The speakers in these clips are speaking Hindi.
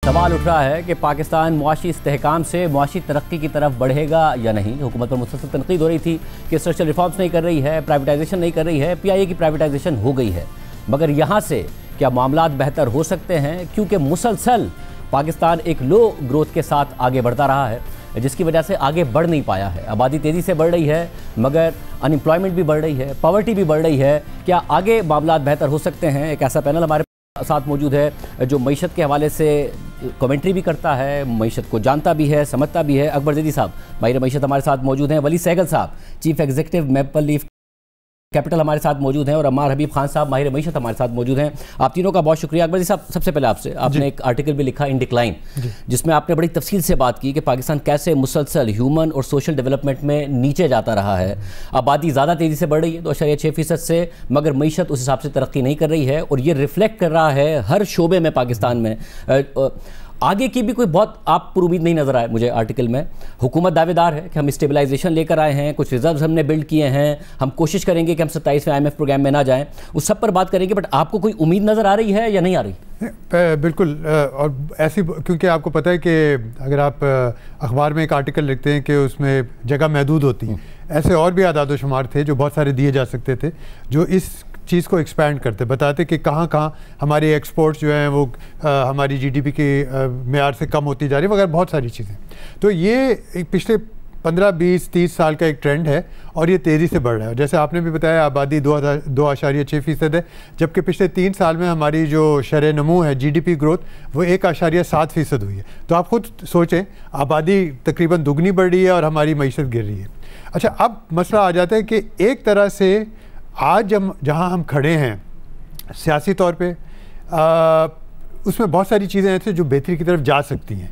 सवाल उठ रहा है कि पाकिस्तान मुआशी इस्तेहकाम से मुआशी तरक्की की तरफ बढ़ेगा या नहीं। हुकूमत पर मुसलसल तनकीद हो रही थी कि स्ट्रक्चरल रिफॉर्म्स नहीं कर रही है, प्राइवेटाइजेशन नहीं कर रही है। PIA की प्राइवेटाइजेशन हो गई है, मगर यहाँ से क्या मामलात बेहतर हो सकते हैं? क्योंकि मुसलसल पाकिस्तान एक लो ग्रोथ के साथ आगे बढ़ता रहा है, जिसकी वजह से आगे बढ़ नहीं पाया है। आबादी तेज़ी से बढ़ रही है, मगर अनएम्प्लॉयमेंट भी बढ़ रही है, पॉवर्टी भी बढ़ रही है। क्या आगे मामलात बेहतर हो सकते हैं? एक ऐसा पैनल हमारे साथ मौजूद है जो मईशत के हवाले से कमेंट्री भी करता है, मईशत को जानता भी है, समझता भी है। अकबर जैदी साहब माहिर मईशत हमारे साथ मौजूद हैं, वली सहगल साहब chief executive maple leaf capital हमारे साथ मौजूद हैं, और अम्मार हबीब खान साहब माहिर मईशत हमारे साथ मौजूद हैं। आप तीनों का बहुत शुक्रिया। अकबर जी साहब, सबसे पहले आपसे, आपने एक आर्टिकल भी लिखा इन डिक्लाइन, जिसमें आपने बड़ी तफसील से बात की कि पाकिस्तान कैसे मुसलसल ह्यूमन और सोशल डेवलपमेंट में नीचे जाता रहा है। आबादी ज़्यादा तेज़ी से बढ़ रही है 2.6% से, मगर मईशत उस हिसाब से तरक्की नहीं कर रही है, और ये रिफ्लेक्ट कर रहा है हर शोबे में पाकिस्तान में। आगे की भी कोई बहुत आप पर उम्मीद नहीं नज़र आए मुझे आर्टिकल में। हुकूमत दावेदार है कि हम स्टेबलाइजेशन लेकर आए हैं, कुछ रिजर्व्स हमने बिल्ड किए हैं, हम कोशिश करेंगे कि हम 27वें IMF प्रोग्राम में ना जाएं, उस सब पर बात करेंगे। बट आपको कोई उम्मीद नज़र आ रही है या नहीं आ रही? बिल्कुल, और ऐसी, क्योंकि आपको पता है कि अगर आप अखबार में एक आर्टिकल लिखते हैं कि उसमें जगह महदूद होती है, ऐसे और भी आदाद व शुमार थे जो बहुत सारे दिए जा सकते थे, जो इस चीज़ को एक्सपैंड करते, बताते कि कहाँ कहाँ हमारे एक्सपोर्ट्स जो हैं वो हमारी GDP के मेयार से कम होती जा रही है, वगैरह बहुत सारी चीज़ें। तो ये पिछले 15, 20, 30 साल का एक ट्रेंड है, और ये तेज़ी से बढ़ रहा है। जैसे आपने भी बताया, आबादी 2.6% है, जबकि पिछले 3 साल में हमारी जो शरह नमू है, GDP ग्रोथ, वो 1.7% हुई है। तो आप खुद सोचें, आबादी तकरीबन दुगनी बढ़ रही है और हमारी मईशत गिर रही है। अच्छा, अब मसला आ जाता है कि एक तरह से आज हम जहाँ हम खड़े हैं सियासी तौर पे, उसमें बहुत सारी चीज़ें ऐसी जो बेहतरी की तरफ जा सकती हैं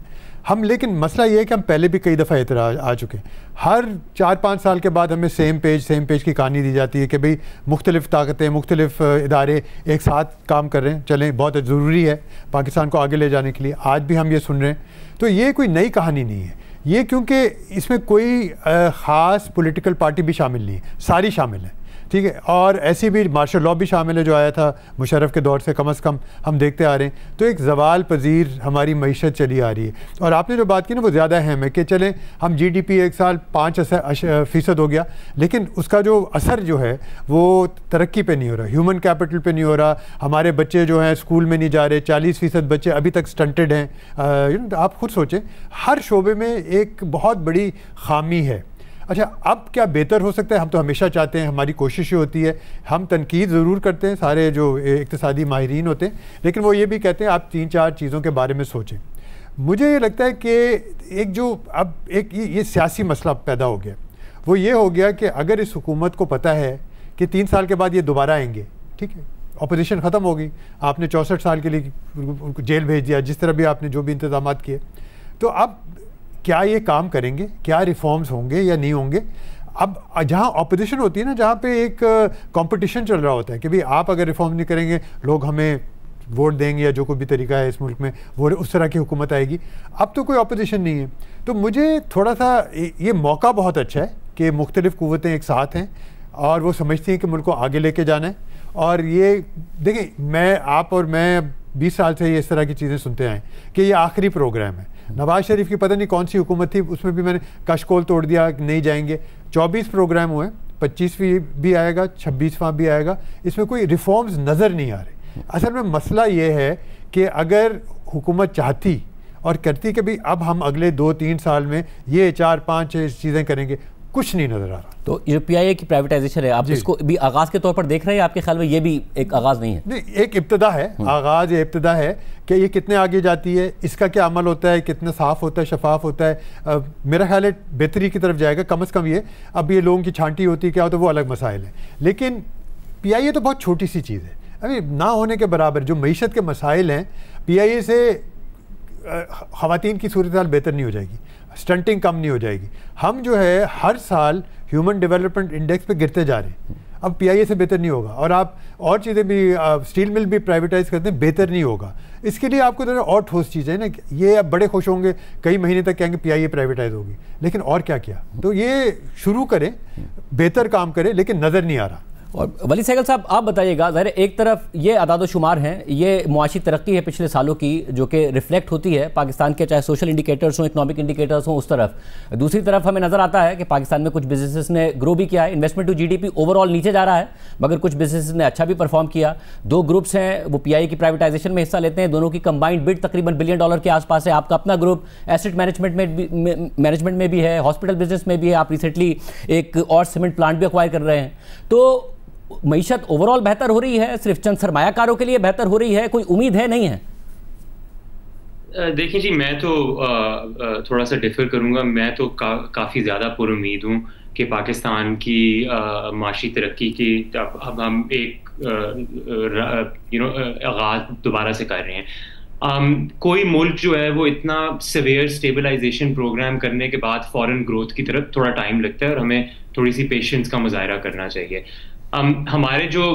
हम, लेकिन मसला ये है कि हम पहले भी कई दफ़ा इधर आ चुके हैं। हर 4-5 साल के बाद हमें सेम पेज की कहानी दी जाती है कि भाई मुख्तलिफ़ ताकतें, मुख्तलिफ़ इदारे एक साथ काम कर रहे हैं, चलें, बहुत ज़रूरी है पाकिस्तान को आगे ले जाने के लिए। आज भी हम ये सुन रहे हैं, तो ये कोई नई कहानी नहीं है ये, क्योंकि इसमें कोई ख़ास पॉलिटिकल पार्टी भी शामिल नहीं है, सारी शामिल है, ठीक है। और ऐसी भी मार्शल लॉ भी शामिल है जो आया था मुशर्रफ के दौर से, कम से कम हम देखते आ रहे हैं। तो एक ज़वाल पजीर हमारी मईशत चली आ रही है। और आपने जो बात की ना, वो ज़्यादा अहम है कि चलें हम GDP एक साल 5% हो गया, लेकिन उसका जो असर जो है वो तरक्की पे नहीं हो रहा, ह्यूमन कैपिटल पे नहीं हो रहा। हमारे बच्चे जो हैं स्कूल में नहीं जा रहे, 40% बच्चे अभी तक स्टंटेड हैं। आप खुद सोचें, हर शोबे में एक बहुत बड़ी खामी है। अच्छा, अब क्या बेहतर हो सकता है? हम तो हमेशा चाहते हैं, हमारी कोशिश ये होती है, हम तनकीद ज़रूर करते हैं, सारे जो इक़्तिसादी माहिरीन होते हैं, लेकिन वो ये भी कहते हैं आप 3-4 चीज़ों के बारे में सोचें। मुझे ये लगता है कि एक जो अब एक ये सियासी मसला पैदा हो गया, वो ये हो गया कि अगर इस हुकूमत को पता है कि 3 साल के बाद ये दोबारा आएंगे, ठीक है, अपोजिशन ख़त्म होगी, आपने 64 साल के लिए जेल भेज दिया, जिस तरह भी आपने जो भी इंतज़ाम किए, तो अब क्या ये काम करेंगे? क्या रिफॉर्म्स होंगे या नहीं होंगे? अब जहाँ अपोजिशन होती है ना, जहाँ पे एक कंपटीशन चल रहा होता है कि भाई आप अगर रिफॉर्म नहीं करेंगे, लोग हमें वोट देंगे या जो कोई भी तरीका है इस मुल्क में, वो उस तरह की हुकूमत आएगी। अब तो कोई अपोजिशन नहीं है, तो मुझे थोड़ा सा ये मौका बहुत अच्छा है कि मुख्तलिफ़ क़ुव्वतें एक साथ हैं और वो समझती हैं कि मुल्क को आगे लेके जाना है। और ये देखें, आप और मैं 20 साल से ये इस तरह की चीज़ें सुनते आए कि ये आखिरी प्रोग्राम है। नवाज शरीफ की पता नहीं कौन सी हुकूमत थी, उसमें भी मैंने कशकोल तोड़ दिया, नहीं जाएंगे। 24 प्रोग्राम हुए, 25वीं भी आएगा, 26वां भी आएगा, इसमें कोई रिफॉर्म्स नज़र नहीं आ रहे। असल में मसला ये है कि अगर हुकूमत चाहती और करती कि भाई अब हम अगले 2-3 साल में ये 4-5 चीज़ें करेंगे, कुछ नहीं नज़र आ रहा। तो जो PIA की प्राइवेटाइजेशन है, आप इसको भी आगाज़ के तौर पर देख रहे हैं? आपके ख्याल में ये भी एक आगाज़ नहीं है? नहीं, एक इब्तदा है, आगाज़ या इब्तदा है कि ये कितने आगे जाती है, इसका क्या अमल होता है, कितना साफ़ होता है, शफाफ होता है। मेरा ख्याल है बेहतरी की तरफ जाएगा, कम से कम ये। अब ये लोगों की छांटी होती है क्या होता है, वो अलग मसाइल है, लेकिन PIA तो बहुत छोटी सी चीज़ है, अभी ना होने के बराबर। जो मईशत के मसाइल हैं, PIA से ख़वातीन की सूरत हाल बेहतर नहीं हो जाएगी, स्टंटिंग कम नहीं हो जाएगी। हम जो है हर साल ह्यूमन डेवलपमेंट इंडेक्स पे गिरते जा रहे हैं, अब PIA से बेहतर नहीं होगा। और आप और चीज़ें भी, स्टील मिल भी प्राइवेटाइज करते हैं, बेहतर नहीं होगा। इसके लिए आपको तो और ठोस चीज़ें ना, ये अब बड़े खुश होंगे, कई महीने तक कहेंगे PIA प्राइवेटाइज होगी, लेकिन और क्या किया? तो ये शुरू करें, बेहतर काम करें, लेकिन नज़र नहीं आ रहा। और वली सहगल साहब आप बताइएगा, ज़ाहिर एक तरफ ये आदाद-ओ-शुमार हैं, ये मुआशी तरक्की है पिछले सालों की जो कि रिफ्लेक्ट होती है पाकिस्तान के, चाहे सोशल इंडिकेटर्स हों, इकनॉमिक इंडिकेटर्स हों, उस तरफ। दूसरी तरफ हमें नज़र आता है कि पाकिस्तान में कुछ बिजनेसेस ने ग्रो भी किया है, इन्वेस्टमेंट टू जीडीपी ओवरऑल नीचे जा रहा है, मगर कुछ बिजनेसेस ने अच्छा भी परफॉर्म किया। दो ग्रुप्स हैं, वो पीआईए की प्राइवेटाइजेशन में हिस्सा लेते हैं, दोनों की कंबाइंड बिड तकरीबन $1 बिलियन के आसपास है। आपका अपना ग्रुप एसेट मैनेजमेंट में भी है, हॉस्पिटल बिजनेस में भी है, आप रिसेंटली एक और सीमेंट प्लांट भी एक्वायर कर रहे हैं। तो मईशत ओवरऑल बेहतर हो रही है, सिर्फ चंद सरमायाकारों के लिए बेहतर हो रही है, कोई उम्मीद है, नहीं है? देखिए जी, मैं तो थोड़ा सा डिफर करूंगा। मैं तो काफ़ी ज़्यादा पुरुम्मीद हूँ कि पाकिस्तान की माशी तरक्की की अब हम एक आगाज़ दोबारा से कर रहे हैं। कोई मुल्क जो है वो इतना सिवियर स्टेबलाइजेशन प्रोग्राम करने के बाद फॉरेन ग्रोथ की तरफ थोड़ा टाइम लगता है और हमें थोड़ी सी पेशेंस का मुजाहरा करना चाहिए। हमारे जो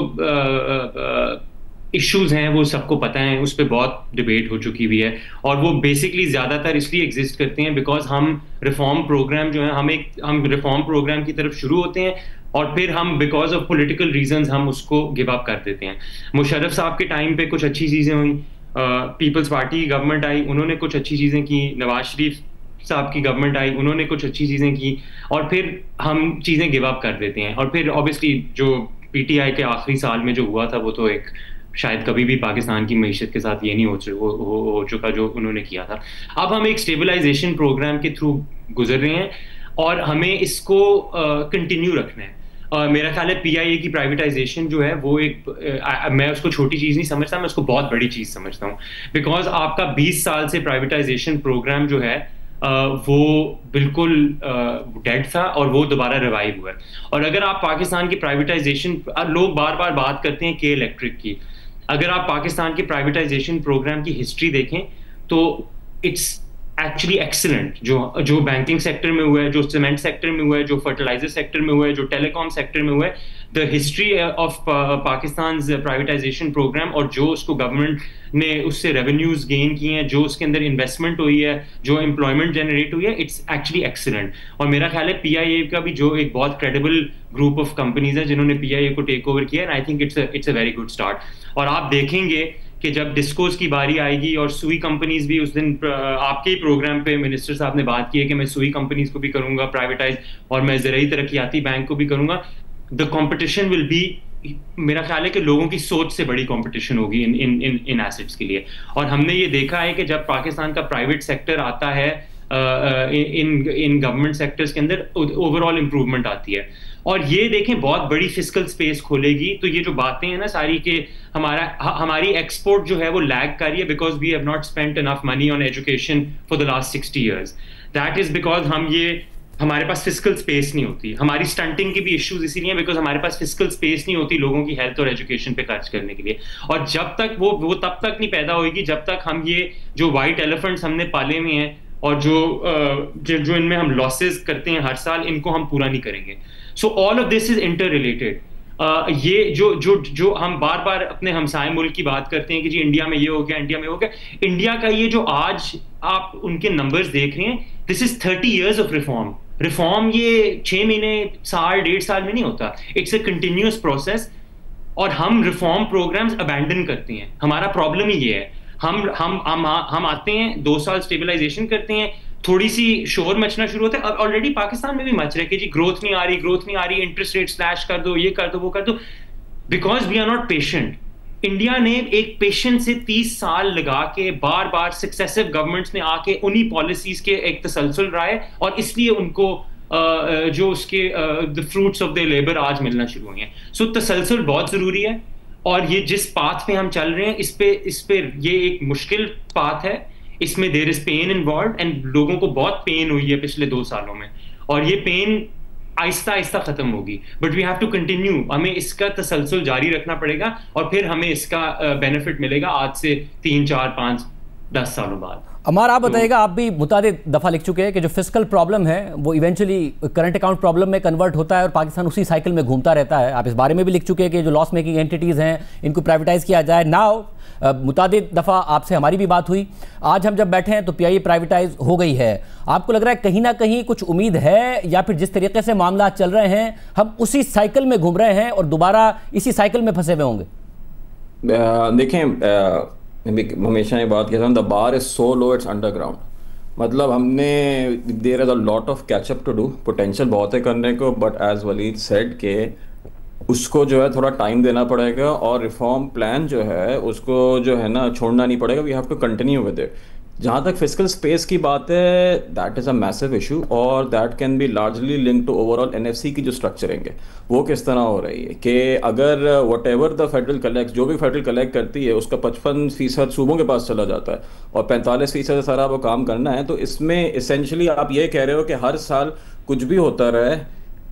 इश्यूज हैं वो सबको पता है, उस पर बहुत डिबेट हो चुकी हुई है और वो बेसिकली ज़्यादातर इसलिए एग्जिस्ट करते हैं बिकॉज हम रिफॉर्म प्रोग्राम जो है हम रिफॉर्म प्रोग्राम की तरफ शुरू होते हैं और फिर हम बिकॉज ऑफ पॉलिटिकल रीजंस हम उसको गिव अप कर देते हैं। मुशर्रफ साहब के टाइम पे कुछ अच्छी चीज़ें हुई, पीपल्स पार्टी की गवर्नमेंट आई, उन्होंने कुछ अच्छी चीज़ें की, नवाज शरीफ साहब की गवर्नमेंट आई, उन्होंने कुछ अच्छी चीज़ें की और फिर हम चीज़ें गिव अप कर देते हैं। और फिर ऑब्वियसली जो पीटीआई के आखिरी साल में जो हुआ था वो तो एक शायद कभी भी पाकिस्तान की मईशत के साथ ये नहीं हो चुका जो उन्होंने किया था। अब हम एक स्टेबलाइजेशन प्रोग्राम के थ्रू गुजर रहे हैं और हमें इसको कंटिन्यू रखना है। मेरा ख्याल है पीआईए की प्राइवेटाइजेशन जो है वो मैं उसको छोटी चीज़ नहीं समझता, मैं उसको बहुत बड़ी चीज़ समझता हूँ बिकॉज आपका 20 साल से प्राइवेटाइजेशन प्रोग्राम जो है वो बिल्कुल डेड था और वो दोबारा रिवाइव हुआ है। और अगर आप पाकिस्तान की प्राइवेटाइजेशन, लोग बार बार बात करते हैं के इलेक्ट्रिक की, अगर आप पाकिस्तान के प्राइवेटाइजेशन प्रोग्राम की हिस्ट्री देखें तो इट्स एक्चुअली एक्सीलेंट। जो बैंकिंग सेक्टर में हुआ है, जो सीमेंट सेक्टर में हुआ है, जो फर्टिलाइजर सेक्टर में हुआ है, जो टेलीकॉम सेक्टर में हुआ है, the history of Pakistan privatisation programme और जो उसको गवर्नमेंट ने उससे रेवेन्यूज गेन किए हैं, जो उसके अंदर इन्वेस्टमेंट हुई है, जो एम्प्लॉयमेंट जनरेट हुई है, इट्स एक्चुअली एक्सीलेंट। और मेरा ख्याल है पीआईए का भी जो एक बहुत क्रेडिबल ग्रुप ऑफ कंपनीज है जिन्होंने पीआईए को टेक ओवर किया है, I think it's a very good start. और आप देखेंगे कि जब डिस्कोस की बारी आएगी और सुई कंपनीज भी, उस दिन आपके ही प्रोग्राम पे मिनिस्टर साहब ने बात की है कि मैं सुई कंपनीज को भी करूंगा प्राइवेटाइज और मैं ज़राई तरक्याती बैंक को भी करूंगा। द कंपटीशन विल बी, मेरा ख्याल है कि लोगों की सोच से बड़ी कंपटीशन होगी इन एसेट्स के लिए। और हमने ये देखा है कि जब पाकिस्तान का प्राइवेट सेक्टर आता है इन गवर्नमेंट सेक्टर्स के अंदर, ओवरऑल इंप्रूवमेंट आती है। और ये देखें बहुत बड़ी फिस्कल स्पेस खोलेगी। तो ये जो बातें हैं ना सारी के हमारी एक्सपोर्ट जो है वो लैग कर रही है because we have not spent enough money on education for the last 60 years। That is because हमारे पास फिस्कल स्पेस नहीं होती। हमारी स्टंटिंग के भी इश्यूज इसीलिए बिकॉज हमारे पास फिस्कल स्पेस नहीं होती लोगों की हेल्थ और एजुकेशन पे खर्च करने के लिए। और जब तक वो तब तक नहीं पैदा होगी जब तक हम ये जो वाइट एलिफेंट्स हमने पाले हुए हैं और जो इनमें हम लॉसेस करते हैं हर साल, इनको हम पूरा नहीं करेंगे। सो all of this is inter related. ये जो हम बार बार अपने हमसाय मुल्क की बात करते हैं कि जी इंडिया में ये हो गया, इंडिया में हो गया। इंडिया का ये जो आज आप उनके नंबर्स देख रहे हैं, this is 30 years of reform ये 6 महीने, साल, 1.5 साल में नहीं होता। इट्स अ कंटिन्यूअस प्रोसेस और हम रिफॉर्म प्रोग्राम्स अबैंडन करते हैं। हमारा प्रॉब्लम ही ये है, हम आते हैं 2 साल स्टेबलाइजेशन करते हैं, थोड़ी सी शोर मचना शुरू होता है। ऑलरेडी पाकिस्तान में भी मच रहा है कि जी ग्रोथ नहीं आ रही, इंटरेस्ट रेट स्लैश कर दो, ये कर दो, वो कर दो, because we are not patient. India ने एक पेशेंट से 30 साल लगा के बार बार सक्सेसिव गवर्नमेंट्स ने आके उन्हीं पॉलिसीज के एक तसलसल रहा है और इसलिए उनको जो उसके the fruits of the labour आज मिलना शुरू हुए हैं। सो तसलसल बहुत जरूरी है और ये जिस पाथ पे हम चल रहे हैं इस पे ये एक मुश्किल पाथ है। इसमें there is pain involve and लोगों को बहुत पेन हुई है पिछले 2 सालों में और ये पेन आहिस्ता आहिस्ता खत्म होगी। But we have to continue, हमें इसका तसलसल जारी रखना पड़ेगा और फिर हमें इसका बेनिफिट मिलेगा आज से 3, 4, 5 10 सालों बाद। अमार, आप बताइएगा, आप भी मुतादिद दफ़ा लिख चुके हैं कि जो फिस्कल प्रॉब्लम है वो इवेंचुअली करंट अकाउंट प्रॉब्लम में कन्वर्ट होता है और पाकिस्तान उसी साइकिल में घूमता रहता है। आप इस बारे में भी लिख चुके हैं कि जो लॉस मेकिंग एंटिटीज़ हैं इनको प्राइवेटाइज किया जाए। नाउ मुतादिद दफ़ा आपसे हमारी भी बात हुई, आज हम जब बैठे हैं तो PIA प्राइवेटाइज हो गई है। आपको लग रहा है कहीं ना कहीं कुछ उम्मीद है, या फिर जिस तरीके से मामला चल रहे हैं हम उसी साइकिल में घूम रहे हैं और दोबारा इसी साइकिल में फंसे हुए होंगे? देखें, हमेशा ये बात कहता हूँ, the bar is so low it's underground. मतलब हमने there is a lot of catch up to do, potential बहुत है करने को, बट एज वलीद सेड के उसको जो है थोड़ा टाइम देना पड़ेगा और रिफॉर्म प्लान जो है उसको जो है ना छोड़ना नहीं पड़ेगा। We have to continue with it. जहाँ तक फिजिकल स्पेस की बात है, that is a massive issue और that can be largely link to overall NFC की जो स्ट्रक्चरिंग है वो किस तरह हो रही है कि अगर what ever the federal collect, जो भी फेडरल कलेक्ट करती है उसका 55% सूबों के पास चला जाता है और 45% सारा वो काम करना है। तो इसमें इसेंशली आप ये कह रहे हो कि हर साल कुछ भी होता रहे,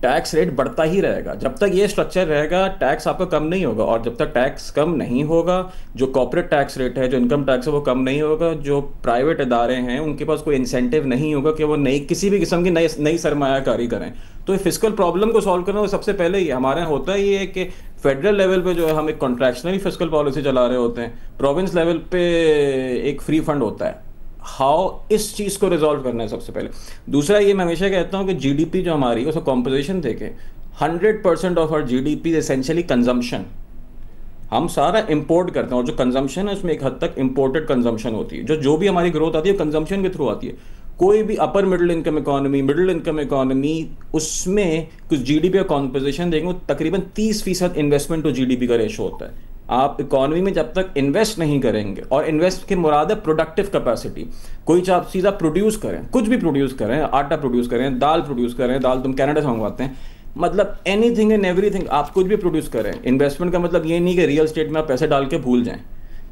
टैक्स रेट बढ़ता ही रहेगा। जब तक ये स्ट्रक्चर रहेगा टैक्स आपका कम नहीं होगा, और जब तक टैक्स कम नहीं होगा, जो कॉर्पोरेट टैक्स रेट है, जो इनकम टैक्स है वो कम नहीं होगा, जो प्राइवेट इदारे हैं उनके पास कोई इंसेंटिव नहीं होगा कि वो किसी भी किस्म की नई सरमायाकारी करें। तो ये फिस्कल प्रॉब्लम को सॉल्व करना सबसे पहले ही हमारे यहाँ होता ही है कि फेडरल लेवल पे जो है हम एक कॉन्ट्रैक्शनल फिस्कल पॉलिसी चला रहे होते हैं, प्रोविंस लेवल पे एक फ्री फंड होता है। हाउ इस चीज़ को रिजॉल्व करना है सबसे पहले। दूसरा ये मैं हमेशा कहता हूँ कि GDP जो हमारी उसका कॉम्पोजिशन देखें, 100% of our GDP essentially consumption. हम सारा इंपोर्ट करते हैं और जो कंजम्पशन है उसमें एक हद तक इंपोर्टेड कंजम्पशन होती है। जो भी हमारी ग्रोथ आती है कंजम्पशन के थ्रू आती है। कोई भी upper middle income economy, middle income economy, उसमें कुछ GDP का कॉम्पोजिशन देखेंगे तकरीबन 30% इन्वेस्टमेंट टू GDP का रेशो होता है। आप इकोनॉमी में जब तक इन्वेस्ट नहीं करेंगे, और इन्वेस्ट के मुराद है प्रोडक्टिव कैपेसिटी, कोई चीज़ आप प्रोड्यूस करें, कुछ भी प्रोड्यूस करें, आटा प्रोड्यूस करें, दाल प्रोड्यूस करें, दाल तुम कनाडा से मंगवाते हैं, मतलब एनीथिंग एंड एवरीथिंग आप कुछ भी प्रोड्यूस करें। इन्वेस्टमेंट का मतलब ये नहीं कि रियल स्टेट में आप पैसे डाल के भूल जाएं।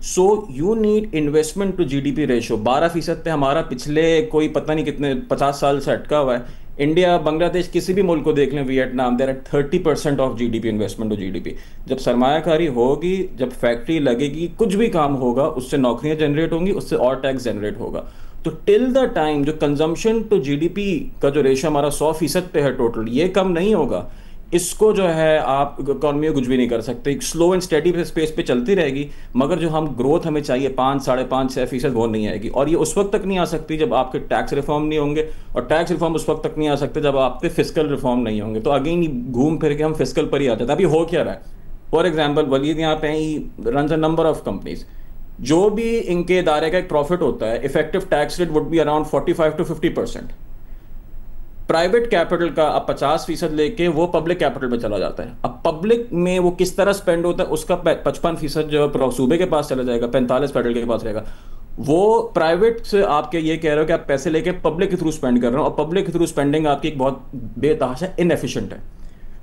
So you need investment to GDP ratio. 12% पे हमारा पिछले कोई पता नहीं कितने 50 साल से अटका हुआ है। इंडिया, बांग्लादेश, किसी भी मुल्क को देख लें, Vietnam, there at 30% of GDP investment to GDP। जब सरमायाकारी होगी, जब फैक्ट्री लगेगी, कुछ भी काम होगा, उससे नौकरियां जनरेट होंगी, उससे और टैक्स जनरेट होगा। तो टिल द टाइम जो कंजम्पशन टू GDP का जो रेशो हमारा 100% पे है टोटल, ये कम नहीं होगा, इसको जो है आप इकोनॉमी में कुछ भी नहीं कर सकते। स्लो एंड स्टेडी स्पेस पे चलती रहेगी, मगर जो हम ग्रोथ हमें चाहिए 5, 5.5, 6% वो नहीं आएगी। और ये उस वक्त तक नहीं आ सकती जब आपके टैक्स रिफॉर्म नहीं होंगे, और टैक्स रिफॉर्म उस वक्त तक नहीं आ सकते जब आपके फिस्कल रिफॉर्म नहीं होंगे। तो अगेन घूम फिर के हम फिस्कल पर ही आ जाते हैं। अभी हो क्या रहा है, फॉर एग्जाम्पल वलीद यहाँ पे ही run a number of companies, जो भी इनके इदारे का एक प्रॉफिट होता है, effective tax rate would be around 45 to 50%। Private capital का अब 50% लेके वो पब्लिक कैपिटल पे चला जाता है। अब पब्लिक में वो किस तरह स्पेंड होता है, उसका 55% जो है सूबे के पास चला जाएगा, 45 फेडरल के पास रहेगा। वो प्राइवेट से आपके ये कह रहे हो कि आप पैसे लेके पब्लिक के थ्रू स्पेंड कर रहे हो, और पब्लिक के थ्रू स्पेंडिंग आपकी एक बहुत बेतहाशा इनएफिशिएंट है।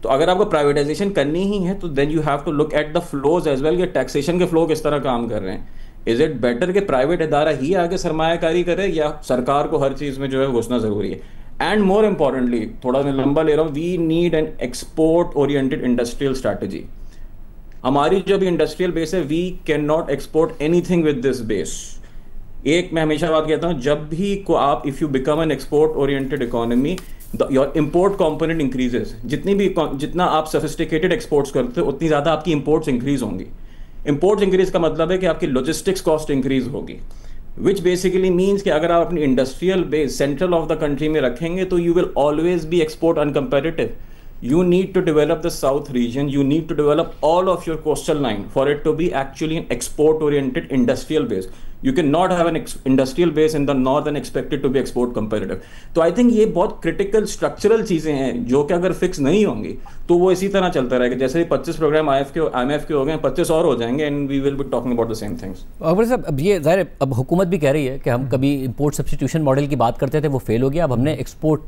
तो अगर आपको प्राइवेटाइजेशन करनी ही है तो then you have to look at the flows as well, कि टैक्सेशन के फ्लो किस तरह काम कर रहे हैं। इज इट बेटर कि प्राइवेट इदारा ही आगे सरमायाकारी करे, या सरकार को हर चीज़ में जो है घुसना ज़रूरी है। एंड मोर इम्पॉर्टेंटली, थोड़ा मैं लंबा ले रहा हूँ, we need an export oriented industrial strategy. हमारी जो भी इंडस्ट्रियल बेस है, we can not export anything with this base. एक मैं हमेशा बात कहता हूँ, जब भी को आप if you become an export oriented economy, your import component increases. जितना आप सोफिस्टिकेटेड एक्सपोर्ट्स करते हो उतनी ज़्यादा आपकी इम्पोर्ट्स इंक्रीज होंगी। इम्पोर्ट्स इंक्रीज का मतलब है कि आपकी लॉजिस्टिक्स कॉस्ट इंक्रीज होगी, विच बेसिकली मीन्स कि अगर आप अपनी industrial base central of the country में रखेंगे तो you will always be export uncompetitive. You need to develop the south region, you need to develop all of your coastal line for it to be actually an export oriented industrial base. You cannot have an industrial base in the north and expect it to be export competitive. तो I think ये बहुत critical structural चीज़ें हैं जो कि अगर फिक्स नहीं होंगी तो वो इसी तरह चलता रहेगा। जैसे 25 प्रोग्राम IMF के हो गए, 25 और हो जाएंगे, and we will be talking about the same things. Akbar साहब, अब ये ज़ाहिर अब हुकूमत भी कह रही है कि हम कभी इम्पोर्ट सब्स्टिट्यूशन मॉडल की बात करते थे, वो फेल हो गया। अब हमने एक्सपोर्ट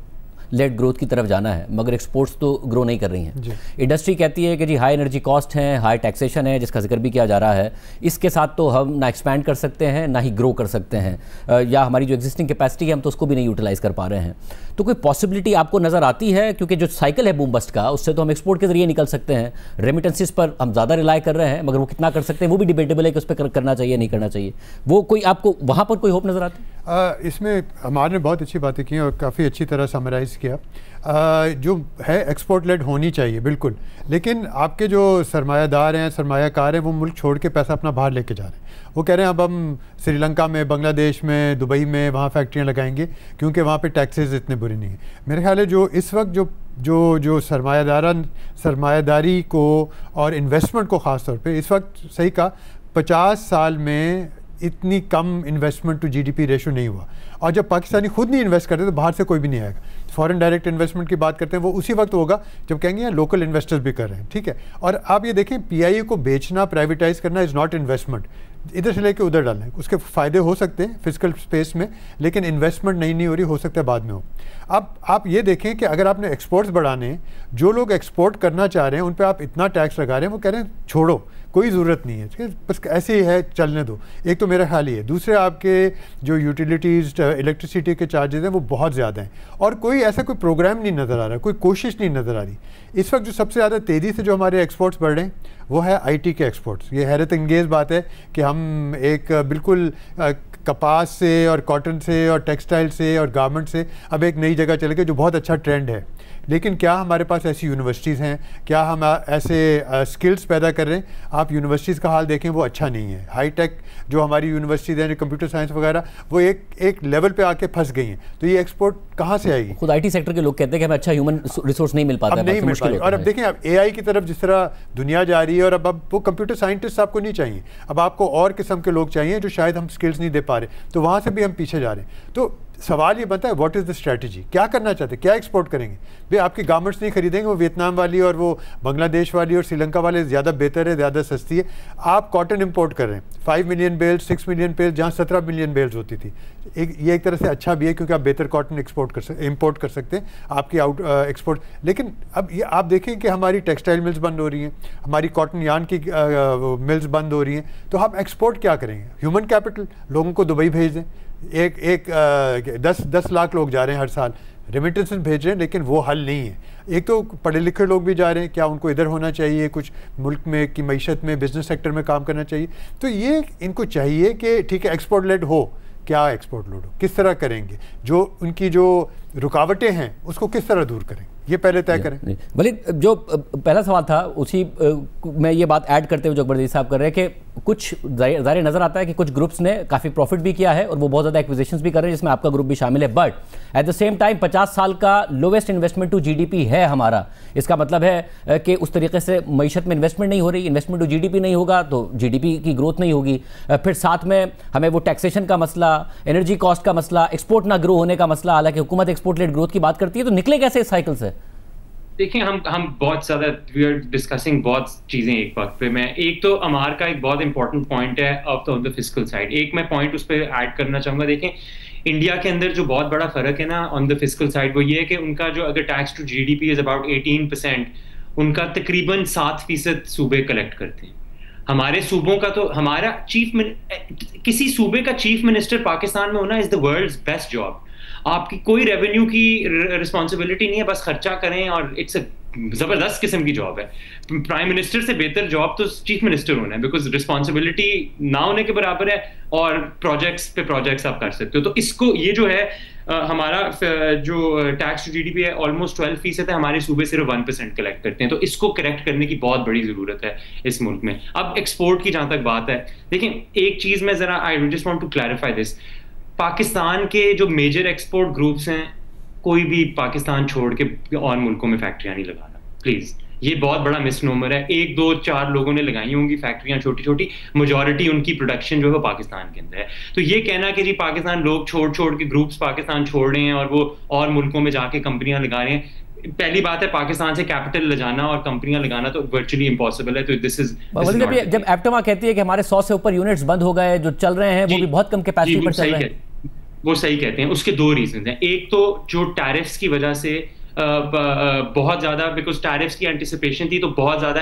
लेड ग्रोथ की तरफ जाना है, मगर एक्सपोर्ट्स तो ग्रो नहीं कर रही हैं। इंडस्ट्री कहती है कि जी हाई एनर्जी कॉस्ट है, हाई टैक्सेशन है, जिसका जिक्र भी किया जा रहा है, इसके साथ तो हम ना एक्सपैंड कर सकते हैं ना ही ग्रो कर सकते हैं, या हमारी जो एग्जिस्टिंग कैपेसिटी है हम तो उसको भी नहीं यूटिलाइज कर पा रहे हैं। तो कोई पॉसिबिलिटी आपको नज़र आती है, क्योंकि जो साइकिल है बूम बस्ट का, उससे तो हम एक्सपोर्ट के जरिए निकल सकते हैं, रेमिटेंसेस पर हम ज़्यादा रिलाई कर रहे हैं, मगर वो कितना कर सकते हैं वो भी डिबेटेबल है कि उस पर करना चाहिए नहीं करना चाहिए। वो कोई आपको वहाँ पर कोई होप नज़र आती है? इसमें हमारे ने बहुत अच्छी बातें की और काफ़ी अच्छी तरह समराइज़ किया। जो है एक्सपोर्ट लेड होनी चाहिए बिल्कुल, लेकिन आपके जो सरमायादार हैं, सरमायाकार हैं, वो मुल्क छोड़ के पैसा अपना बाहर लेके जा रहे हैं। वो कह रहे हैं अब हम श्रीलंका में, बांग्लादेश में, दुबई में वहाँ फैक्ट्रियाँ लगाएंगे क्योंकि वहाँ पे टैक्सेस इतने बुरे नहीं हैं। मेरे ख्याल है जो इस वक्त जो सरमायादारी को और इन्वेस्टमेंट को ख़ास तौर पे इस वक्त सही कहा, 50 साल में इतनी कम इन्वेस्टमेंट टू जीडीपी रेशो नहीं हुआ। और जब पाकिस्तानी खुद नहीं इन्वेस्ट करते तो बाहर से कोई भी नहीं आएगा। फॉरेन डायरेक्ट इन्वेस्टमेंट की बात करते हैं, वो उसी वक्त होगा जब कहेंगे यार लोकल इन्वेस्टर्स भी कर रहे हैं, ठीक है। और आप ये देखें, पीआईए को बेचना, प्राइवेटाइज करना इज़ नॉट इन्वेस्टमेंट। इधर से लेके उधर डालना है, उसके फ़ायदे हो सकते हैं फिजिकल स्पेस में, लेकिन इन्वेस्टमेंट नहीं हो रही, हो सकता है बाद में हो। अब आप ये देखें कि अगर आपने एक्सपोर्ट्स बढ़ाने हैं, जो लोग एक्सपोर्ट करना चाह रहे हैं उन पे आप इतना टैक्स लगा रहे हैं, वो कह रहे हैं छोड़ो, कोई ज़रूरत नहीं है, बस ऐसे ही है, चलने दो। एक तो मेरा ख्याल ही है। दूसरे, आपके जो यूटिलिटीज़, इलेक्ट्रिसिटी के चार्जेस हैं वो बहुत ज़्यादा हैं, और कोई ऐसा कोई प्रोग्राम नहीं नज़र आ रहा, कोई कोशिश नहीं नज़र आ रही। इस वक्त जो सबसे ज़्यादा तेज़ी से जो हमारे एक्सपोर्ट्स बढ़ रहे हैं वो है आईटी के एक्सपोर्ट्स। ये हैरत अंगेज़ बात है कि हम एक बिल्कुल कपास से और कॉटन से और टेक्सटाइल से और गारमेंट से अब एक नई जगह चले गए, जो बहुत अच्छा ट्रेंड है। लेकिन क्या हमारे पास ऐसी यूनिवर्सिटीज़ हैं, क्या हम ऐसे स्किल्स पैदा कर रहे हैं? आप यूनिवर्सिटीज़ का हाल देखें, वो अच्छा नहीं है। हाई टेक जो हमारी यूनिवर्सिटीज़ हैं, कंप्यूटर साइंस वगैरह, वो एक लेवल पे आके फंस गई हैं। तो ये एक्सपोर्ट कहाँ से आएगी? खुद आईटी सेक्टर के लोग कहते हैं कि हमें अच्छा ह्यूमन रिसोर्स नहीं मिल पाता, नहीं मिल पाता। और अब देखें, अब एआई की तरफ जिस तरह दुनिया जा रही है, और अब वो कंप्यूटर साइंटिस्ट आपको नहीं चाहिए, अब आपको और किस्म के लोग चाहिए जो शायद हम स्किल्स नहीं दे पा रहे, तो वहाँ से भी हम पीछे जा रहे हैं। तो सवाल ये बनता है, व्हाट इज़ द स्ट्रैटेजी? क्या करना चाहते हैं, क्या एक्सपोर्ट करेंगे? भाई आपके गारमेंट्स नहीं खरीदेंगे, वो वियतनाम वाली और वो बांग्लादेश वाली और श्रीलंका वाले ज़्यादा बेहतर है, ज़्यादा सस्ती है। आप कॉटन इंपोर्ट कर रहे हैं, 5 मिलियन बेल्स, 6 मिलियन बेल्स, जहाँ 17 मिलियन बेल्स होती थी। ये एक तरह से अच्छा भी है क्योंकि आप बेहतर कॉटन इंपोर्ट कर सकते हैं, आपकी एक्सपोर्ट। लेकिन अब ये आप देखें कि हमारी टेक्सटाइल मिल्स बंद हो रही हैं, हमारी कॉटन यार्न की मिल्स बंद हो रही हैं, तो हम एक्सपोर्ट क्या करेंगे? ह्यूमन कैपिटल, लोगों को दुबई भेज दें। 10 लाख लोग जा रहे हैं हर साल, रेमिटेंसेस भेज रहे हैं, लेकिन वो हल नहीं है। एक तो पढ़े लिखे लोग भी जा रहे हैं, क्या उनको इधर होना चाहिए, कुछ मुल्क में की मईशत में, बिजनेस सेक्टर में काम करना चाहिए? तो ये इनको चाहिए कि ठीक है एक्सपोर्ट लेड हो, क्या एक्सपोर्ट लेड हो, किस तरह करेंगे, जो उनकी जो रुकावटें हैं उसको किस तरह दूर करेंगे, ये पहले तय करें। वलीद, जो पहला सवाल था उसी में ये बात ऐड करते हुए जो अकबर साहब कर रहे हैं कि कुछ ज़ाहिर नज़र आता है कि कुछ ग्रुप्स ने काफ़ी प्रॉफिट भी किया है और वो बहुत ज़्यादा एक्विजिशंस भी कर रहे हैं, जिसमें आपका ग्रुप भी शामिल है, but at the same time 50 साल का लोवेस्ट इन्वेस्टमेंट टू जीडीपी है हमारा। इसका मतलब है कि उस तरीके से मईशत में इन्वेस्टमेंट नहीं हो रही, इन्वेस्टमेंट टू जीडीपी नहीं होगा तो जीडीपी की ग्रोथ नहीं होगी। फिर साथ में हमें वो टैक्सेशन का मसला, एनर्जी कॉस्ट का मसला, एक्सपोर्ट ना ग्रो होने का मसला, हालांकि हुकूमत एक्सपोर्ट लेड ग्रोथ की बात करती है, तो निकले कैसे इस साइकिल से? देखिए, हम बहुत ज़्यादा वी आर डिस्कसिंग बहुत चीज़ें एक वक्त पे। मैं एक तो अमार का एक बहुत इंपॉर्टेंट पॉइंट है ऑन द फिस्कल साइड, एक मैं पॉइंट उस पर ऐड करना चाहूँगा। देखें, इंडिया के अंदर जो बहुत बड़ा फ़र्क है ना ऑन द फिस्कल साइड, वो ये है कि उनका जो अगर tax to GDP is about 18%, उनका तकरीबन 7% सूबे कलेक्ट करते हैं। हमारे सूबों का तो हमारा किसी सूबे का चीफ मिनिस्टर पाकिस्तान में होना is the world's best job. आपकी कोई रेवेन्यू की रिस्पॉन्सिबिलिटी नहीं है, बस खर्चा करें, और इट्स अ जबरदस्त किस्म की जॉब है। प्राइम मिनिस्टर से बेहतर जॉब तो चीफ मिनिस्टर होना है, बिकॉज रिस्पॉन्सिबिलिटी ना होने के बराबर है, और प्रोजेक्ट्स पे प्रोजेक्ट्स आप कर सकते हो। तो इसको ये जो है हमारा जो टैक्स टू जीडीपी है ऑलमोस्ट 12% है, हमारे सूबे सिर्फ 1% कलेक्ट करते हैं। तो इसको करेक्ट करने की बहुत बड़ी जरूरत है इस मुल्क में। अब एक्सपोर्ट की जहां तक बात है, देखिए एक चीज मैं जरा I just want to clarify this, Pakistan के जो मेजर एक्सपोर्ट ग्रुप्स हैं, कोई भी पाकिस्तान छोड़ के और मुल्कों में फैक्ट्रियां नहीं लगाना प्लीज। ये बहुत बड़ा मिसनोमर है। 1, 2, 4 लोगों ने लगाई होंगी फैक्ट्रियां छोटी छोटी, मेजॉरिटी उनकी प्रोडक्शन जो है वो पाकिस्तान के अंदर है। तो ये कहना कि जी पाकिस्तान लोग छोड़ के ग्रुप्स पाकिस्तान छोड़ रहे हैं और वो और मुल्कों में जाके कंपनियां लगा रहे हैं, पहली बात है पाकिस्तान से कैपिटल ले जाना और कंपनियां लगाना तो वर्चुअली इम्पॉसिबल है। तो दिस इज जब एप्टमा कहती है कि हमारे 100 से ऊपर यूनिट्स बंद हो गए, जो चल रहे हैं वो भी बहुत कम कैपेसिटी पर चल रहे हैं, वो सही कहते हैं। उसके दो रीजन हैं। एक तो जो टैरिफ्स की वजह से बहुत ज़्यादा, बिकॉज टैरिफ्स की एंटिसिपेशन थी तो बहुत ज़्यादा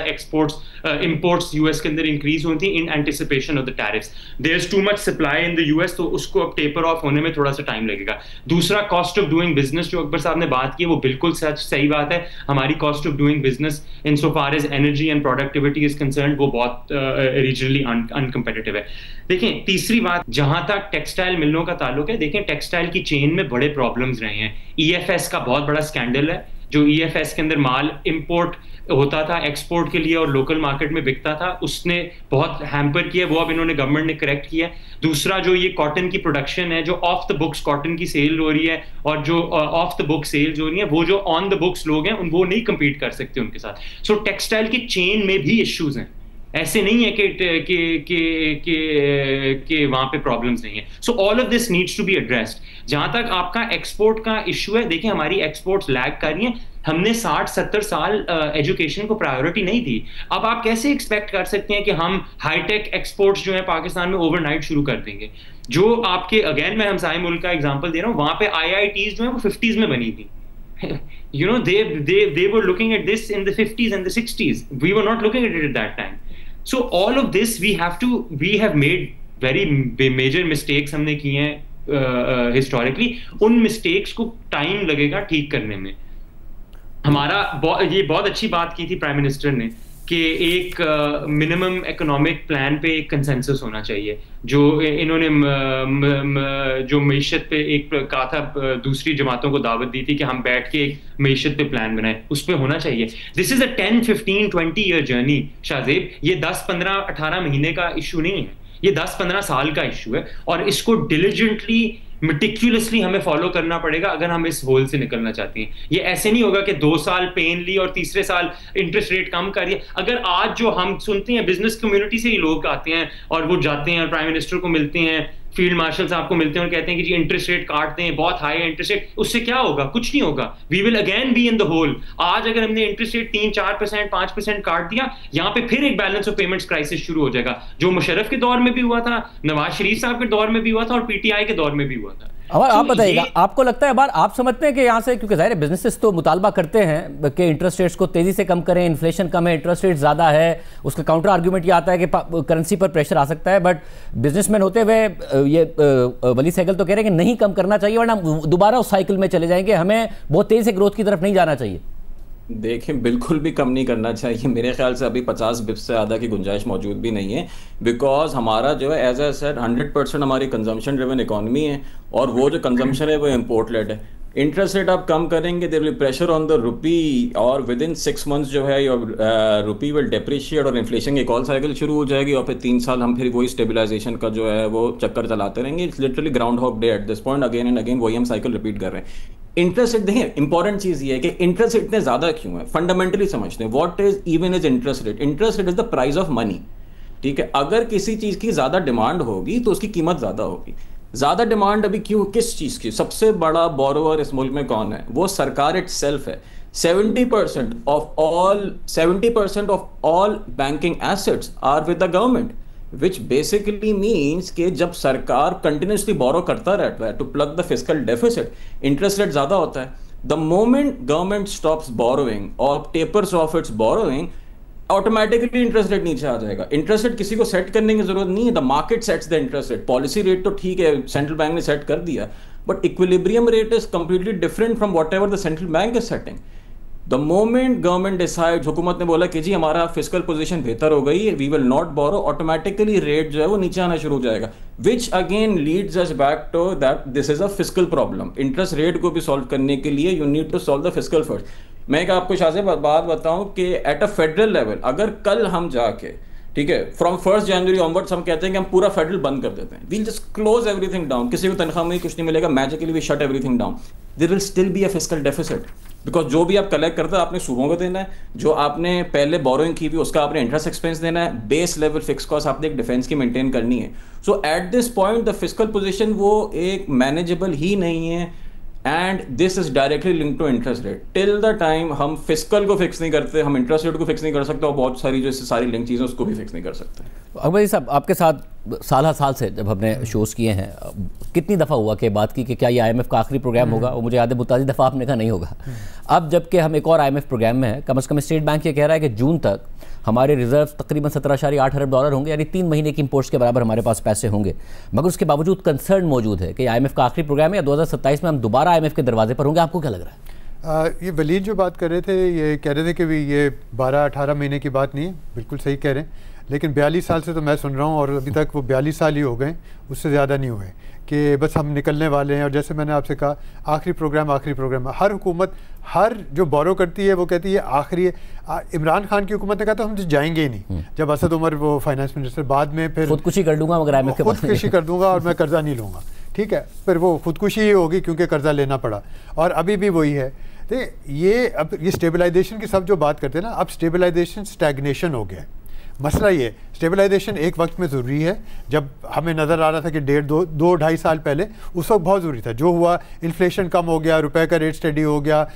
इंपोर्ट्स यूएस के अंदर इंक्रीज हुई थी in anticipation of the tariffs. There is too much supply in the US, तो उसको अब टेपर ऑफ होने में थोड़ा सा टाइम लगेगा। दूसरा, कॉस्ट ऑफ डूइंग बिजनेस जो अकबर साहब ने बात की वो बिल्कुल सही बात है। हमारी cost of doing business in so far as energy and productivity is concern वो बहुत रीजनली अनकम्पेटिटिव है। देखें, तीसरी बात, जहां तक टेक्सटाइल मिलों का ताल्लुक है, देखें टेक्सटाइल की चेन में बड़े प्रॉब्लम्स रहे हैं। ईएफएस का बहुत बड़ा स्कैंडल है, जो ईएफएस के अंदर माल इंपोर्ट होता था एक्सपोर्ट के लिए और लोकल मार्केट में बिकता था, उसने बहुत हैम्पर किया, वो अब इन्होंने गवर्नमेंट ने करेक्ट किया। दूसरा, जो ये कॉटन की प्रोडक्शन है, जो ऑफ द बुक्स कॉटन की सेल हो रही है और जो ऑफ द बुक सेल्स हो रही है, वो जो ऑन द बुक्स लोग हैं वो नहीं कम्पीट कर सकते उनके साथ। सो टेक्सटाइल की चेन में भी इश्यूज हैं, ऐसे नहीं है कि वहां पे प्रॉब्लम्स नहीं है। So all of this needs to be addressed. जहां तक आपका एक्सपोर्ट का इशू है, देखिए हमारी एक्सपोर्ट्स लैग कर रही हैं। हमने 60-70 साल एजुकेशन को प्रायोरिटी नहीं दी। अब आप कैसे एक्सपेक्ट कर सकते हैं कि हम हाईटेक एक्सपोर्ट्स जो है पाकिस्तान में ओवरनाइट शुरू कर देंगे? जो आपके, अगेन मैं हमसाए मुल्क का एग्जांपल दे रहा हूँ, वहां पे IITs जो है वो 50s में बनी थी। You know, they were looking at this in the 50s and the 60s. We were not looking at it at that time. So all of this we have made very major mistakes हमने किए हैं historically. उन mistakes को time लगेगा ठीक करने में। हमारा ये बहुत अच्छी बात की थी प्राइम मिनिस्टर ने कि एक मिनिमम इकोनॉमिक प्लान पे एक कंसेंसस होना चाहिए, जो इन्होंने जो मईशत पे एक कहा था, दूसरी जमातों को दावत दी थी कि हम बैठ के एक मईशत पे प्लान बनाए, उस पे होना चाहिए। This is a 10, 15, 20 year journey Shahzeb. ये 10, 15, 18 महीने का इशू नहीं है, ये 10, 15 साल का इशू है और इसको डिलिजेंटली मेटिक्युलसली हमें फॉलो करना पड़ेगा अगर हम इस होल से निकलना चाहते हैं। ये ऐसे नहीं होगा कि 2 साल पेन ली और तीसरे साल इंटरेस्ट रेट कम करिए। अगर आज जो हम सुनते हैं, बिजनेस कम्युनिटी से ही लोग आते हैं और वो जाते हैं प्राइम मिनिस्टर को मिलते हैं, फील्ड मार्शल साहब को मिलते हैं और कहते हैं कि जी इंटरेस्ट रेट काटते हैं, बहुत हाई है इंटरेस्ट रेट, उससे क्या होगा? कुछ नहीं होगा। We will again be in the hole. आज अगर हमने इंटरेस्ट रेट 3-4%, 5% काट दिया, यहाँ पे फिर एक बैलेंस ऑफ पेमेंट्स क्राइसिस शुरू हो जाएगा, जो मुशर्रफ के दौर में भी हुआ था, नवाज शरीफ साहब के दौर में भी हुआ था और PTI के दौर में भी हुआ था। अब आप बताइएगा, आपको लगता है बार आप समझते हैं कि यहाँ से, क्योंकि जाहिर बिजनेसेस तो मुतालबा करते हैं कि इंटरेस्ट रेट्स को तेजी से कम करें, इन्फ्लेशन कम है, इंटरेस्ट रेट ज़्यादा है, उसका काउंटर आर्ग्यूमेंट ये आता है कि करेंसी पर प्रेशर आ सकता है, बट बिजनेसमैन होते हुए ये वली सहगल तो कह रहे हैं कि नहीं कम करना चाहिए वरना दोबारा उस साइकिल में चले जाएंगे, हमें बहुत तेज़ी से ग्रोथ की तरफ नहीं जाना चाहिए। देखें, बिल्कुल भी कम नहीं करना चाहिए। मेरे ख्याल से अभी 50 बिप्स से ज़्यादा की गुंजाइश मौजूद भी नहीं है, बिकॉज हमारा जो है एज आई सेड 100% हमारी कंजम्पशन ड्रिवन इकॉनमी है और वो जो कंजम्पशन है वो इम्पोर्ट लेड है। इंटरेस्ट रेट आप कम करेंगे, there will pressure on the rupee और विद इन 6 मंथ्स जो है रुपी विल डेप्रिशिएट और इन्फ्लेशन की एक और साइकिल शुरू हो जाएगी और फिर 3 साल हम फिर वही स्टेबलाइजेशन का जो है वो चक्कर चलाते रहेंगे। It's literally Groundhog Day at this point, again and again वही हम साइकिल रिपीट कर रहे हैं। इंटरेस्ट रेट देखें, इंपॉर्टेंट चीज ये है कि इंटरेस्ट रेट इतने ज्यादा क्यों है, फंडामेंटली समझते हैं। What is even is interest rate? Interest rate is the price of money. ठीक है, अगर किसी चीज की ज्यादा डिमांड होगी तो उसकी कीमत ज्यादा होगी। ज्यादा डिमांड अभी क्यों, किस चीज की? सबसे बड़ा बोरोवर इस मुल्क में कौन है? वो सरकार इटसेल्फ है। 70% of all banking assets are with the government, which basically means कि जब सरकार कंटिन्यूसली बोरो करता रहता है to plug the fiscal deficit, interest rate ज्यादा होता है। The moment government stops borrowing और tapers off its borrowing, automatically interest rate नीचे आ जाएगा। इंटरेस्ट रेट किसी को सेट करने की जरूरत नहीं है, the market sets the interest rate. Policy rate तो ठीक है, सेंट्रल बैंक ने सेट कर दिया, but equilibrium rate is completely different from what ever the central bank is setting. The moment government decide, हुकूमत ने बोला कि जी हमारा फिस्कल पोजीशन बेहतर हो गई है, we will not borrow, automatically rate जो है वो नीचे आना शुरू हो जाएगा, which again leads us back to that this is a fiscal problem. Interest rate को भी सॉल्व करने के लिए you need to solve the fiscal first. मैं एक आपको शाहजेब बात बताऊं कि एट अ फेडरल लेवल अगर कल हम जाके, ठीक है, फ्रॉम 1 जनवरी ऑनवर्ड्स हम कहते हैं कि हम पूरा फेडरल बंद कर देते हैं, we'll just close everything down, किसी को तनख्वाह में कुछ नहीं मिलेगा, magically we shut everything down, there will still be a fiscal deficit, because जो भी आप कलेक्ट करते हो आपने सूदों को देना है, जो आपने पहले बोरोइंग की भी उसका आपने इंटरेस्ट एक्सपेंस देना है, बेस लेवल फिक्स कॉस्ट आपने एक डिफेंस की मेंटेन करनी है। So at this point the fiscal position वो एक मैनेजेबल ही नहीं है, and this is directly link to interest rate. Till the time हम फिस्कल को फिक्स नहीं करते, हम इंटरेस्ट रेट को फिक्स नहीं कर सकते और बहुत सारी जो इससे सारी लिंक चीज़ें उसको भी फिक्स नहीं कर सकते। अकबर जी साहब, आपके साथ साल साल से जब हमने शोज़ किए हैं, कितनी दफ़ा हुआ कि बात की कि क्या ये IMF का आखिरी प्रोग्राम होगा, और मुझे याद है मुताज़ी दफ़ा आपने कहा नहीं होगा। अब जबकि हम एक और IMF प्रोग्राम में है, कम से कम स्टेट बैंक ये कह रहा है कि जून तक हमारे रिजर्व तकरीबन 17.8 अरब डॉलर होंगे, यानी 3 महीने की इंपोर्ट्स के बराबर हमारे पास पैसे होंगे। मगर उसके बावजूद कंसर्न मौजूद है कि IMF का आखिरी प्रोग्राम है या 2027 में हम दोबारा IMF के दरवाजे पर होंगे। आपको क्या लग रहा है? ये वलीद जो बात कर रहे थे, ये कह रहे थे कि भी ये 12-18 महीने की बात नहीं है, बिल्कुल सही कह रहे हैं, लेकिन 42 साल से तो मैं सुन रहा हूँ और अभी तक वो 42 साल ही हो गए, उससे ज़्यादा नहीं हुए कि बस हम निकलने वाले हैं। और जैसे मैंने आपसे कहा, आखिरी प्रोग्राम, हर हुकूमत हर जो बोरो करती है वो कहती है आखिरी। इमरान खान की हुकूमत ने कहा तो हम जाएंगे ही नहीं, जब असद उमर वो फाइनेंस मिनिस्टर, बाद में फिर खुदकुशी कर दूंगा मगर IMF के पास खुदकुशी कर दूंगा और मैं कर्जा नहीं लूँगा, ठीक है, फिर वो खुदकुशी ही होगी क्योंकि कर्जा लेना पड़ा, और अभी भी वही है। तो ये अब ये स्टेबलाइजेशन की सब जो बात करते हैं ना, अब स्टेबलाइजेशन स्टैग्नेशन हो गया है। मसला ये स्टेबलाइजेशन एक वक्त में ज़रूरी है, जब हमें नज़र आ रहा था कि 1.5-2 ढाई साल पहले उस वक्त बहुत ज़रूरी था। जो हुआ, इन्फ्लेशन कम हो गया, रुपए का रेट स्टडी हो गया,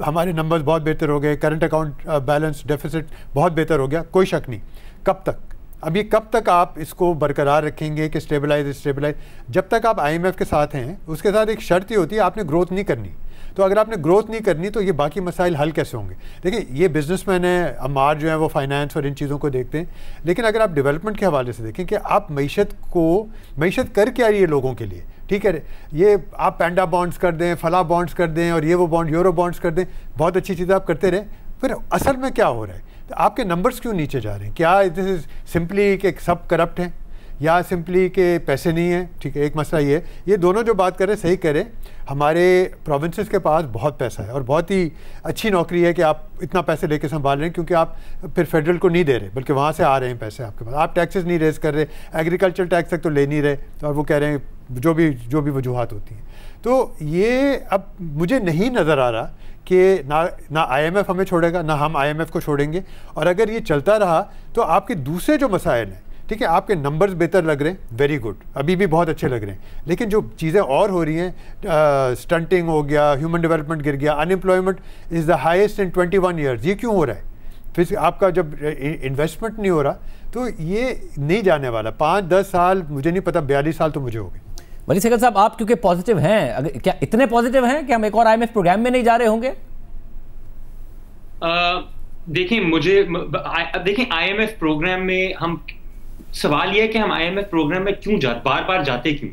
हमारे नंबर्स बहुत बेहतर हो गए, करंट अकाउंट बैलेंस डेफिसिट बहुत बेहतर हो गया, कोई शक नहीं। कब तक, अब ये कब तक आप इसको बरकरार रखेंगे कि स्टेबलाइज? जब तक आप IMF के साथ हैं, उसके साथ एक शर्त ही होती है, आपने ग्रोथ नहीं करनी। तो अगर आपने ग्रोथ नहीं करनी तो ये बाकी मसाइल हल कैसे होंगे? देखिए, ये बिजनेसमैन है, अमार जो है वो फाइनेंस और इन चीज़ों को देखते हैं, लेकिन अगर आप डेवलपमेंट के हवाले से देखें कि आप मईशत कर क्या रही है लोगों के लिए, ठीक है, ये आप पैंडा बॉन्ड्स कर दें, फला बॉन्ड्स कर दें, और ये वो बॉन्ड यूरो बॉन्ड्स कर दें, बहुत अच्छी चीज़ें आप करते रहें, फिर असल में क्या हो रहा है? तो आपके नंबर्स क्यों नीचे जा रहे हैं? क्या दिस इज सिंपली कि सब करप्ट हैं, या सिंपली के पैसे नहीं हैं? ठीक है, एक मसला ये दोनों जो बात कर रहे हैं सही करें। हमारे प्रोविंसेस के पास बहुत पैसा है और बहुत ही अच्छी नौकरी है कि आप इतना पैसे लेके संभाल रहे हैं, क्योंकि आप फिर फेडरल को नहीं दे रहे, बल्कि वहाँ से आ रहे हैं पैसे आपके पास। आप टैक्सेस नहीं रेज कर रहे, एग्रीकल्चर टैक्स तक तो ले नहीं रहे, और वो कह रहे हैं जो भी वजूहात होती हैं। तो ये अब मुझे नहीं नज़र आ रहा कि ना IMF हमें छोड़ेगा, ना हम IMF को छोड़ेंगे। और अगर ये चलता रहा तो आपके दूसरे जो मसाइल हैं, ठीक है, आपके नंबर्स बेहतर लग रहे हैं, वेरी गुड, अभी भी बहुत अच्छे लग रहे हैं, लेकिन जो चीज़ें और हो रही हैं, स्टंटिंग हो गया, ह्यूमन डेवलपमेंट गिर गया, unemployment is the highest in 21 years. ये क्यों हो रहा है? फिर आपका जब इन्वेस्टमेंट नहीं हो रहा तो ये नहीं जाने वाला। 5-10 साल, मुझे नहीं पता, 42 साल तो मुझे हो गए। वली सहगल साहब, आप क्योंकि पॉजिटिव हैं, क्या इतने पॉजिटिव हैं कि हम एक और IMF प्रोग्राम में नहीं जा रहे होंगे? देखें IMF प्रोग्राम में हम, सवाल यह है कि हम IMF प्रोग्राम में क्यों बार बार जाते क्यों?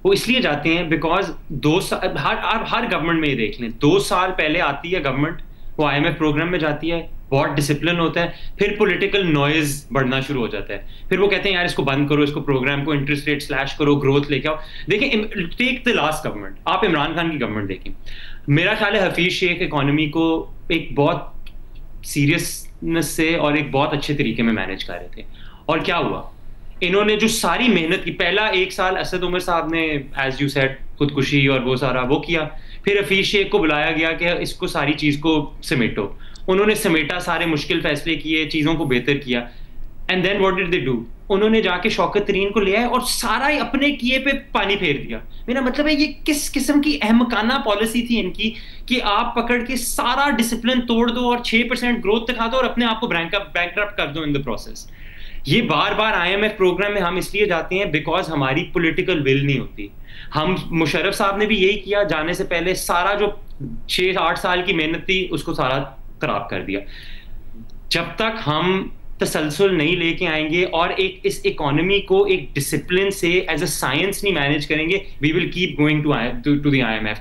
वो इसलिए जाते हैं बिकॉज 2 साल, हर गवर्नमेंट में ये देख लें, 2 साल पहले आती है गवर्नमेंट, वो IMF प्रोग्राम में जाती है, बहुत डिसिप्लिन होता है, फिर पॉलिटिकल नॉइज बढ़ना शुरू हो जाता है, फिर वो कहते हैं यार इसको बंद करो, इसको प्रोग्राम को इंटरेस्ट रेट स्लैश करो, ग्रोथ लेके आओ। देखें, टेक द लास्ट गवर्नमेंट, आप इमरान खान की गवर्नमेंट देखें, मेरा ख्याल है हफीज शेख इकोनॉमी को एक बहुत सीरियसनेस से और एक बहुत अच्छे तरीके में मैनेज कर रहे थे। और क्या हुआ, इन्होंने जो सारी मेहनत की, पहला 1 साल असद उमर साहब ने एज यू सेड खुदकुशी और वो सारा वो किया, फिर हफीज शेख को बुलाया गया कि इसको सारी चीज को समेटो, उन्होंने समेटा, सारे मुश्किल फैसले किए, चीजों को बेहतर किया, and then what did they do? उन्होंने जाके शौकत तरीन को ले आए और सारा ही अपने किए पे पानी फेर दिया। मेरा मतलब है, ये किस किस्म की अहमकाना पॉलिसी थी इनकी कि आप पकड़ के सारा डिसिप्लिन तोड़ दो और 6% ग्रोथ दिखा दो और अपने आप को बैंकरप्ट कर दो इन द प्रोसेस। ये बार बार IMF प्रोग्राम में हम इसलिए जाते हैं बिकॉज हमारी पॉलिटिकल विल नहीं होती। हम, मुशर्रफ साहब ने भी यही किया, जाने से पहले सारा जो 6-8 साल की मेहनत थी उसको सारा खराब कर दिया। जब तक हम तसलसल नहीं लेके आएंगे और इस इकोनॉमी को एक डिसिप्लिन से एज अ साइंस नहीं मैनेज करेंगे, we will keep going to the IMF।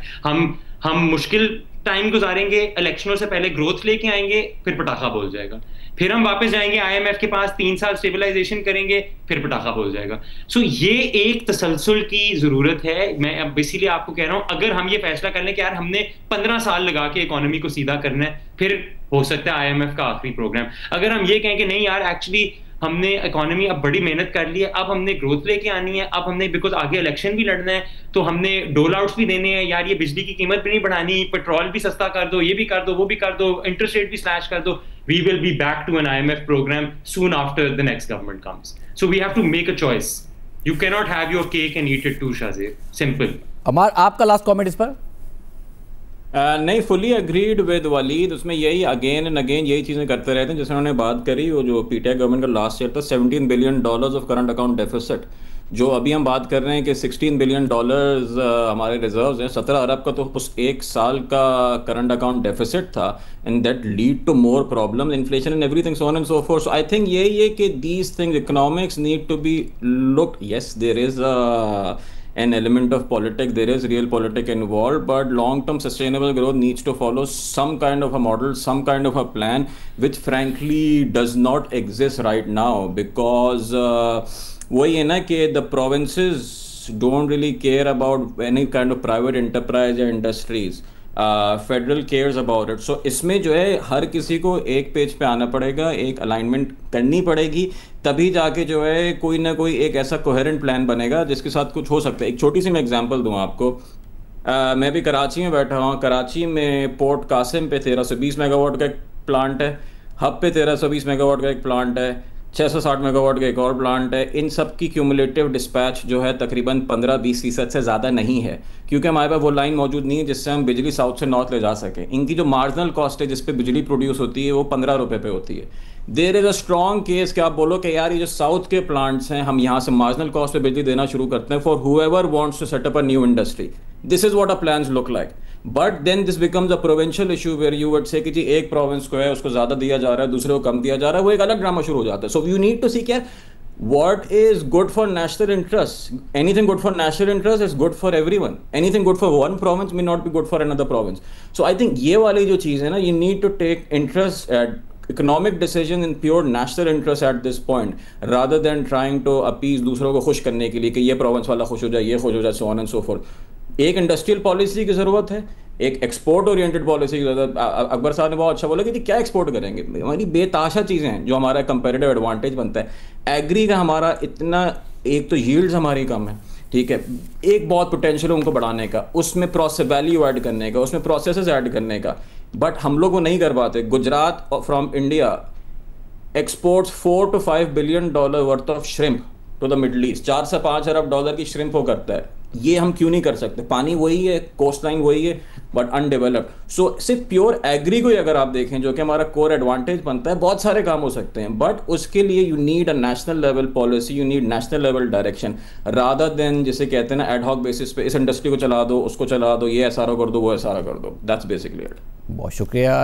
हम मुश्किल टाइम गुजारेंगे, इलेक्शनों से पहले ग्रोथ लेके आएंगे, फिर पटाखा बोल जाएगा, फिर हम वापस जाएंगे IMF के पास, 3 साल स्टेबलाइजेशन करेंगे, फिर पटाखा बोल जाएगा। सो ये एक तसलसल की जरूरत है। मैं अब इसीलिए आपको कह रहा हूं, अगर हम ये फैसला कर लें कि यार हमने 15 साल लगा के इकोनॉमी को सीधा करना है, फिर हो सकता है IMF का आखिरी प्रोग्राम। अगर हम ये कहें कि नहीं यार, एक्चुअली हमने इकोनॉमी अब बड़ी मेहनत कर ली है, अब हमने ग्रोथ लेके आनी है, अब हमने बिकॉज आगे इलेक्शन भी लड़ना है, तो हमने डोल आउट्स भी देने हैं, यार ये बिजली की कीमत भी नहीं बढ़ानी, पेट्रोल भी सस्ता कर दो, ये भी कर दो, वो भी कर दो, इंटरेस्ट रेट भी स्लैश कर दो, we will be back to an IMF program soon after the next government comes. So we have to make a choice. You cannot have your cake and eat it too, Shazir. Simple. अमार, आपका लास्ट कमेंट इस पर? नहीं, फुली अग्रीड विद वलीद, उसमें यही अगेन एंड अगेन यही चीज़ें करते रहते हैं। जैसे उन्होंने बात करी, वो जो पीटीआई गवर्नमेंट का लास्ट ईयर था $17 billion of current account deficit, जो अभी हम बात कर रहे हैं कि $16 बिलियन हमारे रिजर्व्स हैं, 17 अरब का तो उस एक साल का करंट अकाउंट डेफिसिट था, and that lead to more problem, inflation and everything, so on and so forth. So I think यही है कि these things, economics need to be looked, yes there is an element of politics, there is real politics involved, but long term sustainable growth needs to follow some kind of a model, some kind of a plan, which frankly does not exist right now, because वही है ना कि the provinces don't really care about any kind of private enterprise or industries. Federal cares about it. So इसमें जो है हर किसी को एक पेज पे आना पड़ेगा, एक अलाइनमेंट करनी पड़ेगी, तभी जाके जो है कोई ना कोई एक ऐसा कोहेरेंट प्लान बनेगा जिसके साथ कुछ हो सकता है। एक छोटी सी मैं एग्जांपल दूं आपको, मैं भी कराची में बैठा हूँ। कराची में पोर्ट कासिम पे 1320 मेगावाट का एक प्लांट है, हब पे 1320 मेगावाट का एक प्लांट है, 660 मेगावाट का एक और प्लांट है। इन सब की क्यूमुलेटिव डिस्पैच जो है तकरीबन 15-20% से ज़्यादा नहीं है, क्योंकि हमारे पास वो लाइन मौजूद नहीं है जिससे हम बिजली साउथ से नॉर्थ ले जा सकें। इनकी जो मार्जिनल कॉस्ट है जिस पे बिजली प्रोड्यूस होती है वो 15 रुपये पे होती है। There is a strong case कि आप बोलो कि यार ये जो साउथ के प्लांट्स हैं हम यहाँ से मार्जिनल कॉस्ट पे बिजली देना शुरू करते हैं for whoever wants to set up a new industry. This is what a plans look like, but then this becomes a provincial issue where you would say कि जी एक प्रोविंस को है उसको ज़्यादा दिया जा रहा है, दूसरे को कम दिया जा रहा है, वो एक अलग ड्रामा शुरू हो जाता है। So you need to see care what is good for national interest. Anything good for national interest is good for everyone. Anything good for one province may not be good for another province. So I think ये वाली जो चीज़ है ना, you need to take interest at economic decision in pure national interest at this point, rather than trying to appease दूसरों को खुश करने के लिए कि ये province वाला खुश हो जाए, ये खुश हो जाए, so on and so forth. एक इंडस्ट्रियल पॉलिसी की ज़रूरत है, एक एक्सपोर्ट ओरिएंटेड पॉलिसी की ज़रूरत है। अकबर साहब ने बहुत अच्छा बोला कि क्या एक्सपोर्ट करेंगे, हमारी बेताशा चीज़ें हैं जो हमारा कंपेरेटिव एडवांटेज बनता है। एग्री का हमारा इतना, एक तो यील्ड्स हमारी कम है, ठीक है, एक बहुत पोटेंशियल उनको बढ़ाने का, उसमें प्रोसेस वैल्यू ऐड करने का, उसमें प्रोसेसेस ऐड करने का, बट हम लोग वो नहीं कर पाते। Gujarat from India exports $4 to $5 billion worth of shrimp to the Middle East. 4 से 5 अरब डॉलर की श्रिम्प वो करता है। ये हम क्यों नहीं कर सकते? पानी वही है, कोस्ट लाइन वही है, बट अनडेवलप्ड। सो सिर्फ प्योर एग्री को ही अगर आप देखें जो कि हमारा कोर एडवांटेज बनता है, बहुत सारे काम हो सकते हैं, बट उसके लिए you need a national level policy, you need national level direction, rather than जिसे कहते हैं ना एड हॉक बेसिस पे इस इंडस्ट्री को चला दो, उसको चला दो, ये ऐसा कर दो, वो ऐसा कर दो। That's basically it. बहुत शुक्रिया।